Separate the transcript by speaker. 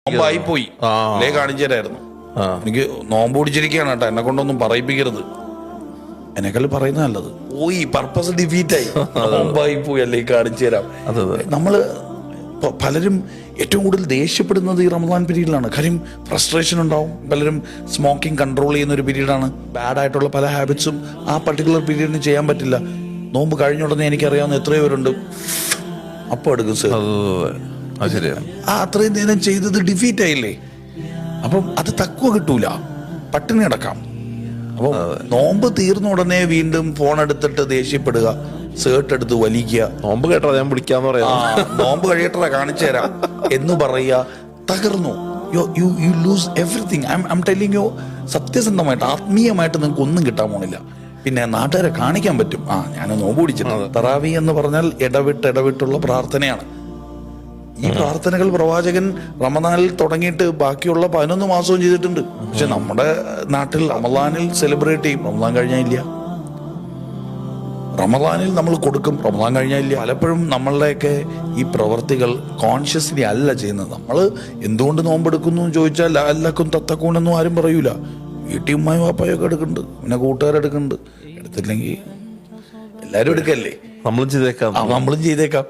Speaker 1: നോമ്പായി പോയി അല്ലേ കാണിച്ചു തരായിരുന്നു. എനിക്ക് നോമ്പ് പിടിച്ചിരിക്കുകയാണ് കേട്ടോ, എന്നെ കൊണ്ടൊന്നും പറയിപ്പിക്കരുത്. എന്നെക്കാൾ പറയുന്ന നല്ലത്. പോയി പർപ്പസ് ഡിഫീറ്റായി, നോമ്പായി പോയി അല്ലേ കാണിച്ചു തരാം. നമ്മള് പലരും ഏറ്റവും കൂടുതൽ ദേഷ്യപ്പെടുന്നത് ഈ റമദാൻ പീരീഡിലാണ്. കാര്യം ഫ്രസ്ട്രേഷൻ ഉണ്ടാവും. പലരും സ്മോക്കിംഗ് കൺട്രോൾ ചെയ്യുന്ന ഒരു പീരീഡാണ്. ബാഡായിട്ടുള്ള പല ഹാബിറ്റ്സും ആ പർട്ടിക്കുലർ പീരീഡിന് ചെയ്യാൻ പറ്റില്ല. നോമ്പ് കഴിഞ്ഞ ഉടനെ എനിക്കറിയാവുന്ന എത്രയോ പേരുണ്ട് അപ്പം എടുക്കും സർ. അത്രയും നേരം ചെയ്തത് ഡിഫീറ്റ് ആയില്ലേ. അപ്പം അത് തക്കുവ കിട്ടൂല, പട്ടിണി അടക്കാം. അപ്പം നോമ്പ് തീർന്ന ഉടനെ വീണ്ടും ഫോൺ എടുത്തിട്ട് ദേഷ്യപ്പെടുക, സേർട്ട് എടുത്ത് വലിക്കുക,
Speaker 2: നോമ്പ് കേട്ടോ ഞാൻ പിടിക്കാന്ന് പറയാ,
Speaker 1: നോമ്പ് കഴിയട്ടാ കാണിച്ചു തരാം എന്ന് പറയുക. തകർന്നു. You lose everything. I M telling you, സത്യസന്ധമായിട്ട് ആത്മീയമായിട്ട് നിങ്ങൾക്ക് ഒന്നും കിട്ടാൻ പോണില്ല. പിന്നെ നാട്ടുകാരെ കാണിക്കാൻ പറ്റും, ഞാൻ നോമ്പ് പിടിച്ചിട്ടുണ്ട്. തറാവി എന്ന് പറഞ്ഞാൽ ഇടവിട്ടുള്ള പ്രാർത്ഥനയാണ്. ഈ പ്രാർത്ഥനകൾ പ്രവാചകൻ റമദാനിൽ തുടങ്ങിയിട്ട് ബാക്കിയുള്ള 11 മാസവും ചെയ്തിട്ടുണ്ട്. പക്ഷെ നമ്മുടെ നാട്ടിൽ റമദാനിൽ സെലിബ്രേറ്റ് ചെയ്യും, റമദാൻ കഴിഞ്ഞാൽ ഇല്ല. റമദാനിൽ നമ്മൾ കൊടുക്കും, റമദാൻ കഴിഞ്ഞാൽ ഇല്ല. പലപ്പോഴും നമ്മളുടെയൊക്കെ ഈ പ്രവർത്തികൾ കോൺഷ്യസ്ലി അല്ല ചെയ്യുന്നത്. നമ്മൾ എന്തുകൊണ്ട് നോമ്പെടുക്കുന്നു എന്ന് ചോദിച്ചാൽ അല്ലക്കും തത്തക്കൂണെന്നും ആരും പറയൂല. വീട്ടിൽ ഉമ്മയും വാപ്പായൊക്കെ എടുക്കുന്നുണ്ട്, പിന്നെ കൂട്ടുകാരെടുക്കുന്നുണ്ട്. എടുത്തില്ലെങ്കിൽ എല്ലാവരും എടുക്കല്ലേ,
Speaker 2: നമ്മളും ചെയ്തേക്കാം.